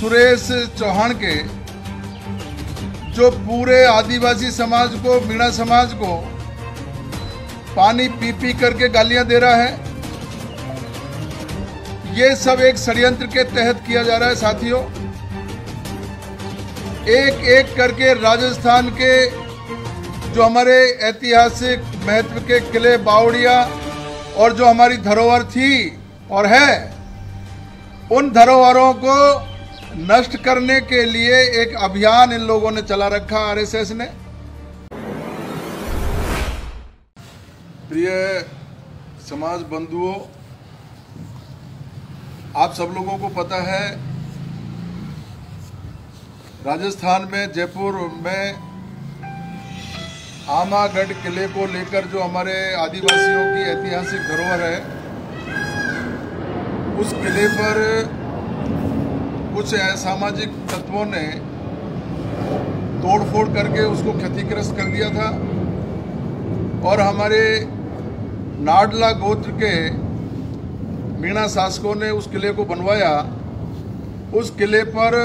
सुरेश चौहान के जो पूरे आदिवासी समाज को, मीणा समाज को पानी पी पी करके गालियां दे रहा है, ये सब एक षड्यंत्र के तहत किया जा रहा है साथियों। एक एक करके राजस्थान के जो हमारे ऐतिहासिक महत्व के किले, बावड़िया और जो हमारी धरोहर थी और है, उन धरोहरों को नष्ट करने के लिए एक अभियान इन लोगों ने चला रखा, आरएसएस ने। प्रिय समाज बंधुओं, आप सब लोगों को पता है, राजस्थान में जयपुर में आमागढ़ किले को लेकर जो हमारे आदिवासियों की ऐतिहासिक धरोहर है, उस किले पर कुछ असामाजिक तत्वों ने तोड़फोड़ करके उसको क्षतिग्रस्त कर दिया था और हमारे नाडला गोत्र के मीणा शासकों ने उस किले को बनवाया। उस किले पर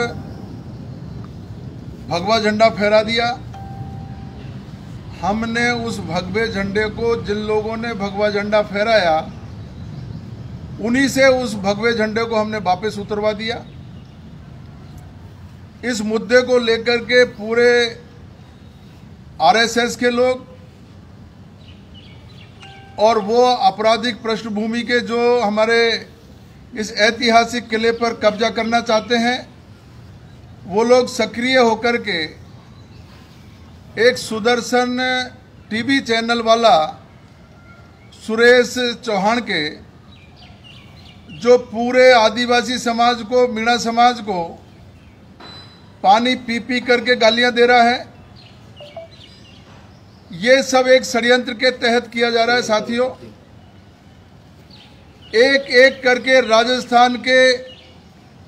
भगवा झंडा फहरा दिया। हमने उस भगवे झंडे को, जिन लोगों ने भगवा झंडा फहराया, उन्हीं से उस भगवे झंडे को हमने वापस उतरवा दिया। इस मुद्दे को लेकर के पूरे आरएसएस के लोग और वो आपराधिक पृष्ठभूमि के जो हमारे इस ऐतिहासिक किले पर कब्जा करना चाहते हैं, वो लोग सक्रिय होकर के एक सुदर्शन टीवी चैनल वाला सुरेश चौहान के जो पूरे आदिवासी समाज को, मीणा समाज को पानी पी पी करके गालियां दे रहा है, ये सब एक षड्यंत्र के तहत किया जा रहा है साथियों। एक एक करके राजस्थान के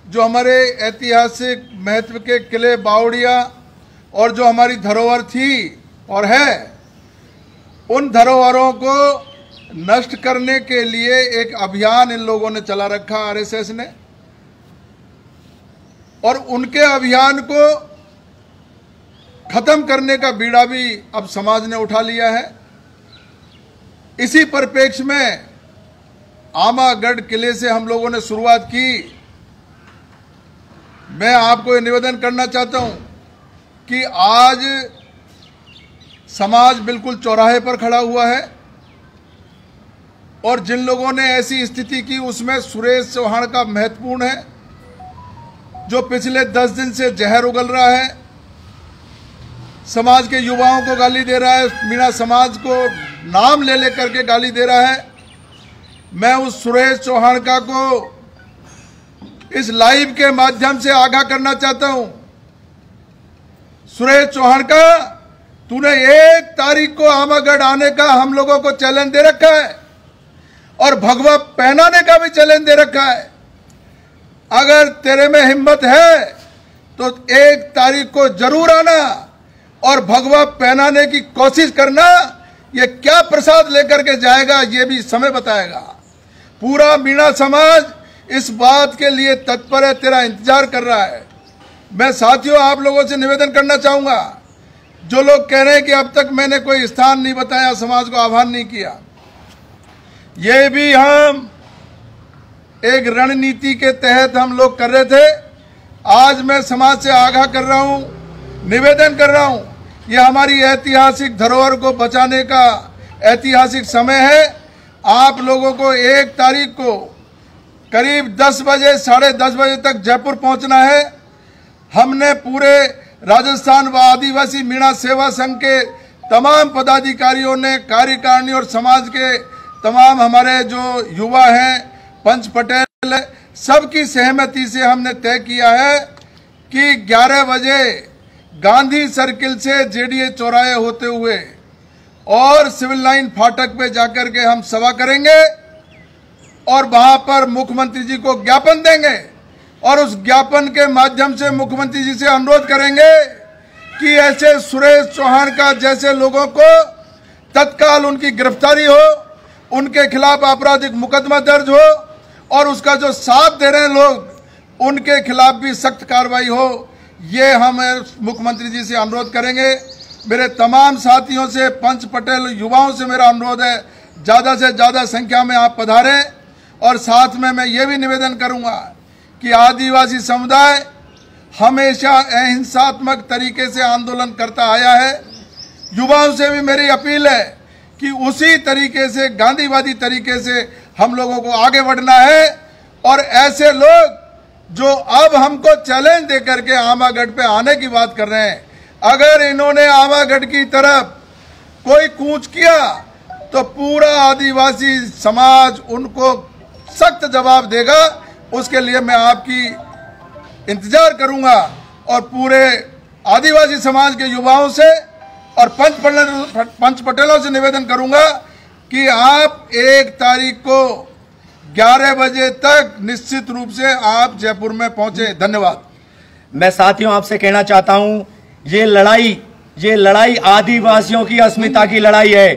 जो हमारे ऐतिहासिक महत्व के किले, बावड़िया और जो हमारी धरोहर थी और है, उन धरोहरों को नष्ट करने के लिए एक अभियान इन लोगों ने चला रखा, आरएसएस ने। और उनके अभियान को खत्म करने का बीड़ा भी अब समाज ने उठा लिया है। इसी परिप्रेक्ष्य में आमागढ़ किले से हम लोगों ने शुरुआत की। मैं आपको ये निवेदन करना चाहता हूं कि आज समाज बिल्कुल चौराहे पर खड़ा हुआ है और जिन लोगों ने ऐसी स्थिति की, उसमें सुरेश चौहान का महत्वपूर्ण है, जो पिछले 10 दिन से जहर उगल रहा है, समाज के युवाओं को गाली दे रहा है, मीणा समाज को नाम ले लेकर के गाली दे रहा है। मैं उस सुरेश चौहान का को इस लाइव के माध्यम से आगाह करना चाहता हूं। सुरेश चौहान का, तूने 1 तारीख को आमागढ़ आने का हम लोगों को चैलेंज दे रखा है और भगवा पहनाने का भी चैलेंज दे रखा है। अगर तेरे में हिम्मत है तो 1 तारीख को जरूर आना और भगवा पहनाने की कोशिश करना। ये क्या प्रसाद लेकर के जाएगा, ये भी समय बताएगा। पूरा मीणा समाज इस बात के लिए तत्पर है, तेरा इंतजार कर रहा है। मैं साथियों आप लोगों से निवेदन करना चाहूंगा, जो लोग कह रहे हैं कि अब तक मैंने कोई स्थान नहीं बताया, समाज को आह्वान नहीं किया, ये भी हम एक रणनीति के तहत हम लोग कर रहे थे। आज मैं समाज से आगाह कर रहा हूं, निवेदन कर रहा हूं, ये हमारी ऐतिहासिक धरोहर को बचाने का ऐतिहासिक समय है। आप लोगों को 1 तारीख को करीब 10 बजे, 10:30 बजे तक जयपुर पहुंचना है। हमने पूरे राजस्थान व आदिवासी मीणा सेवा संघ के तमाम पदाधिकारियों ने, कार्यकारिणी और समाज के तमाम हमारे जो युवा हैं, पंच पटेल, सबकी सहमति से हमने तय किया है कि 11 बजे गांधी सर्किल से जेडीए चौराहे होते हुए और सिविल लाइन फाटक पे जाकर के हम सभा करेंगे और वहां पर मुख्यमंत्री जी को ज्ञापन देंगे और उस ज्ञापन के माध्यम से मुख्यमंत्री जी से अनुरोध करेंगे कि ऐसे सुरेश चौहान का जैसे लोगों को तत्काल उनकी गिरफ्तारी हो, उनके खिलाफ आपराधिक मुकदमा दर्ज हो और उसका जो साथ दे रहे हैं लोग, उनके खिलाफ भी सख्त कार्रवाई हो, ये हम मुख्यमंत्री जी से अनुरोध करेंगे। मेरे तमाम साथियों से, पंच पटेल युवाओं से मेरा अनुरोध है, ज़्यादा से ज़्यादा संख्या में आप पधारें। और साथ में मैं ये भी निवेदन करूंगा कि आदिवासी समुदाय हमेशा अहिंसात्मक तरीके से आंदोलन करता आया है। युवाओं से भी मेरी अपील है कि उसी तरीके से, गांधीवादी तरीके से हम लोगों को आगे बढ़ना है। और ऐसे लोग जो अब हमको चैलेंज दे करके आमागढ़ पे आने की बात कर रहे हैं, अगर इन्होंने आमागढ़ की तरफ कोई कूच किया तो पूरा आदिवासी समाज उनको सख्त जवाब देगा। उसके लिए मैं आपकी इंतजार करूंगा और पूरे आदिवासी समाज के युवाओं से और पंच पटेलों से निवेदन करूंगा कि आप 1 तारीख को 11 बजे तक निश्चित रूप से आप जयपुर में पहुंचे। धन्यवाद। मैं साथियों आपसे कहना चाहता हूं, ये लड़ाई आदिवासियों की अस्मिता की लड़ाई है।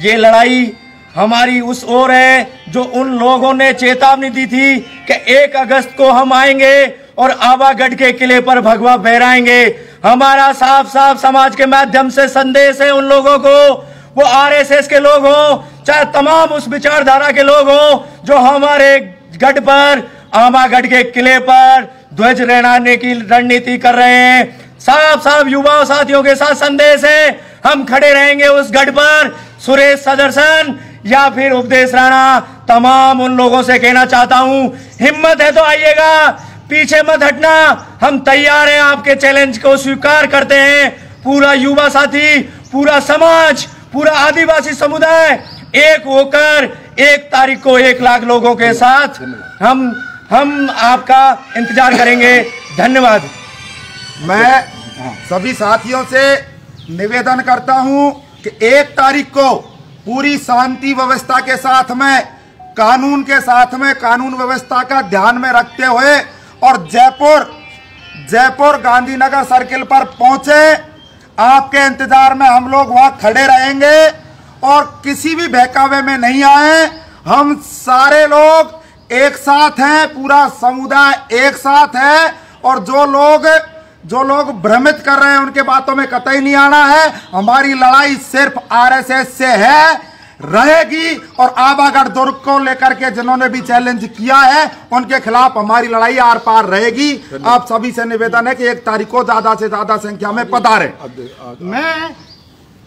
ये लड़ाई हमारी उस ओर है जो उन लोगों ने चेतावनी दी थी कि 1 अगस्त को हम आएंगे और आवागढ़ के किले पर भगवा फहराएंगे। हमारा साफ साफ समाज के माध्यम से संदेश है उन लोगों को, वो आरएसएस के लोग हो, चाहे तमाम उस विचारधारा के लोग हो, जो हमारे गढ़ पर, आमागढ़ के किले पर ध्वज लहराने की रणनीति कर रहे हैं। साफ साफ युवा साथियों के साथ संदेश है, हम खड़े रहेंगे उस गढ़ पर। सुरेश सदरसन या फिर उपदेश राणा, तमाम उन लोगों से कहना चाहता हूं, हिम्मत है तो आइएगा, पीछे मत हटना। हम तैयार हैं, आपके चैलेंज को स्वीकार करते हैं। पूरा युवा साथी, पूरा समाज, पूरा आदिवासी समुदाय एक होकर 1 तारीख को 1 लाख लोगों के साथ हम आपका इंतजार करेंगे। धन्यवाद। मैं सभी साथियों से निवेदन करता हूं कि 1 तारीख को पूरी शांति व्यवस्था के साथ में, कानून के साथ में, कानून व्यवस्था का ध्यान में रखते हुए और जयपुर गांधीनगर सर्किल पर पहुंचे। आपके इंतजार में हम लोग वहां खड़े रहेंगे और किसी भी बहकावे में नहीं आए। हम सारे लोग एक साथ हैं, पूरा समुदाय एक साथ है। और जो लोग भ्रमित कर रहे हैं उनके बातों में कतई नहीं आना है। हमारी लड़ाई सिर्फ आरएसएस से है, रहेगी। और आवागढ़ दुर्ग को लेकर के जिन्होंने भी चैलेंज किया है उनके खिलाफ हमारी लड़ाई आर पार रहेगी। आप सभी से निवेदन है कि 1 तारीख को ज्यादा से ज्यादा संख्या में पधारें। मैं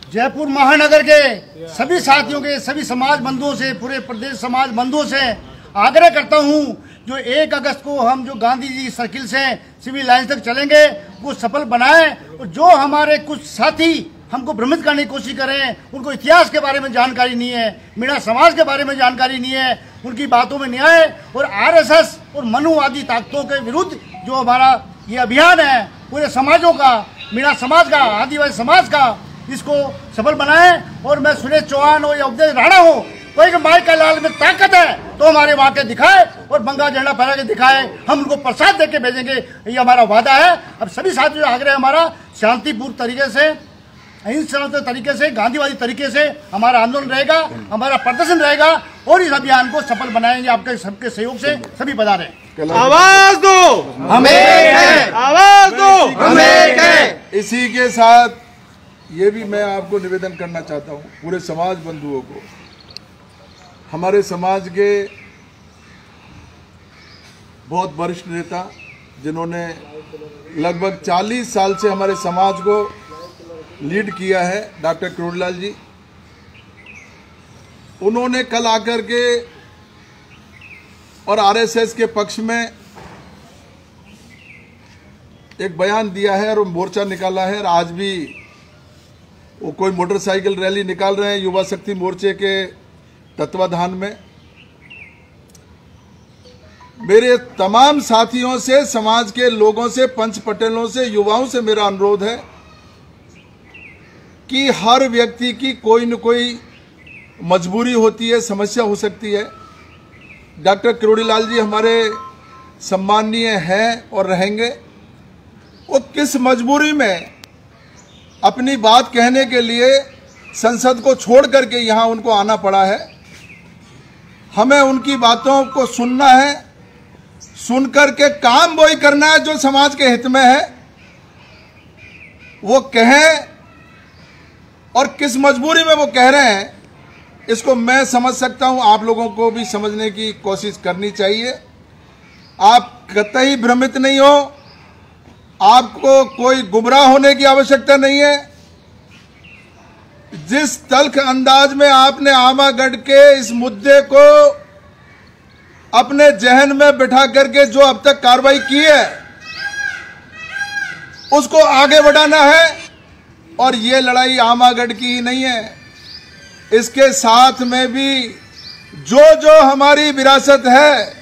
जयपुर महानगर के सभी साथियों के, सभी समाज बंधुओं से, पूरे प्रदेश समाज बंधुओं से आग्रह करता हूं, जो 1 अगस्त को हम जो गांधी जी सर्किल से सिविल लाइन तक चलेंगे वो सफल बनाएं। और जो हमारे कुछ साथी हमको भ्रमित करने की कोशिश करें, उनको इतिहास के बारे में जानकारी नहीं है, मीणा समाज के बारे में जानकारी नहीं है, उनकी बातों में नहीं आए और आरएसएस और मनुवादी ताकतों के विरुद्ध जो हमारा ये अभियान है पूरे समाजों का, मीणा समाज का, आदिवासी समाज का, इसको सफल बनाएं। और मैं सुरेश चौहान हो या उपदेश राणा हो, कोई माई का लाल में ताकत है तो हमारे वहां के दिखाए और बंगा झंडा फहरा के दिखाए, हम उनको प्रसाद देके भेजेंगे, ये हमारा वादा है। अब सभी साथियों आग्रह हमारा शांतिपूर्ण तरीके से, अहिंसा तरीके से, गांधीवादी तरीके से हमारा आंदोलन रहेगा, हमारा प्रदर्शन रहेगा और इस अभियान को सफल बनाएंगे। आपके सबके सहयोग से सभी पधारें। आवाज दो, हम एक हैं। आवाज दो, हम एक हैं। इसी के साथ ये भी मैं आपको निवेदन करना चाहता हूँ, पूरे समाज बंधुओं को, हमारे समाज के बहुत वरिष्ठ नेता जिन्होंने लगभग 40 साल से हमारे समाज को लीड किया है, डॉक्टर करोड़ीलाल जी, उन्होंने कल आकर के और आरएसएस के पक्ष में एक बयान दिया है और मोर्चा निकाला है। और आज भी वो कोई मोटरसाइकिल रैली निकाल रहे हैं युवा शक्ति मोर्चे के तत्वाधान में। मेरे तमाम साथियों से, समाज के लोगों से, पंच पटेलों से, युवाओं से मेरा अनुरोध है कि हर व्यक्ति की कोई न कोई मजबूरी होती है, समस्या हो सकती है। डॉक्टर करोड़ीलाल जी हमारे सम्माननीय हैं और रहेंगे। वो किस मजबूरी में अपनी बात कहने के लिए संसद को छोड़ करके यहाँ उनको आना पड़ा है, हमें उनकी बातों को सुनना है सुनकर के काम वही करना है जो समाज के हित में है, वो कहें। और किस मजबूरी में वो कह रहे हैं इसको मैं समझ सकता हूं, आप लोगों को भी समझने की कोशिश करनी चाहिए। आप कतई भ्रमित नहीं हो, आपको कोई गुमराह होने की आवश्यकता नहीं है। जिस तल्ख अंदाज में आपने आमागढ़ के इस मुद्दे को अपने जहन में बिठा करके जो अब तक कार्रवाई की है उसको आगे बढ़ाना है। और ये लड़ाई आमागढ़ की ही नहीं है, इसके साथ में भी जो हमारी विरासत है,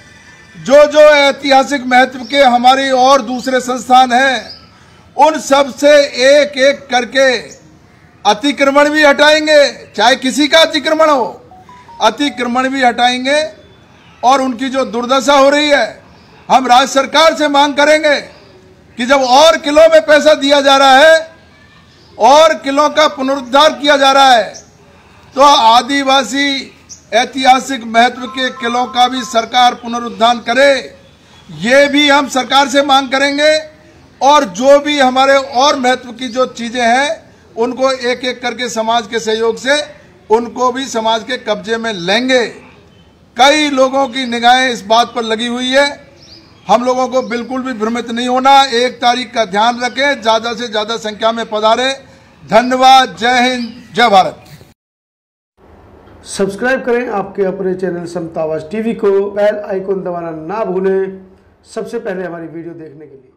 जो ऐतिहासिक महत्व के हमारी और दूसरे संस्थान हैं, उन सब से एक एक करके अतिक्रमण भी हटाएंगे, चाहे किसी का अतिक्रमण हो, अतिक्रमण भी हटाएंगे। और उनकी जो दुर्दशा हो रही है, हम राज्य सरकार से मांग करेंगे कि जब और किलों में पैसा दिया जा रहा है और किलों का पुनरुद्धार किया जा रहा है, तो आदिवासी ऐतिहासिक महत्व के किलों का भी सरकार पुनरुद्धार करे, ये भी हम सरकार से मांग करेंगे। और जो भी हमारे और महत्व की जो चीजें हैं उनको एक एक करके समाज के सहयोग से उनको भी समाज के कब्जे में लेंगे। कई लोगों की निगाहें इस बात पर लगी हुई है, हम लोगों को बिल्कुल भी भ्रमित नहीं होना। 1 तारीख का ध्यान रखें, ज्यादा से ज्यादा संख्या में पधारें। धन्यवाद। जय हिंद, जय भारत। सब्सक्राइब करें आपके अपने चैनल समता आवाज टीवी को, बेल आइकन दबाना ना भूलें सबसे पहले हमारी वीडियो देखने के लिए।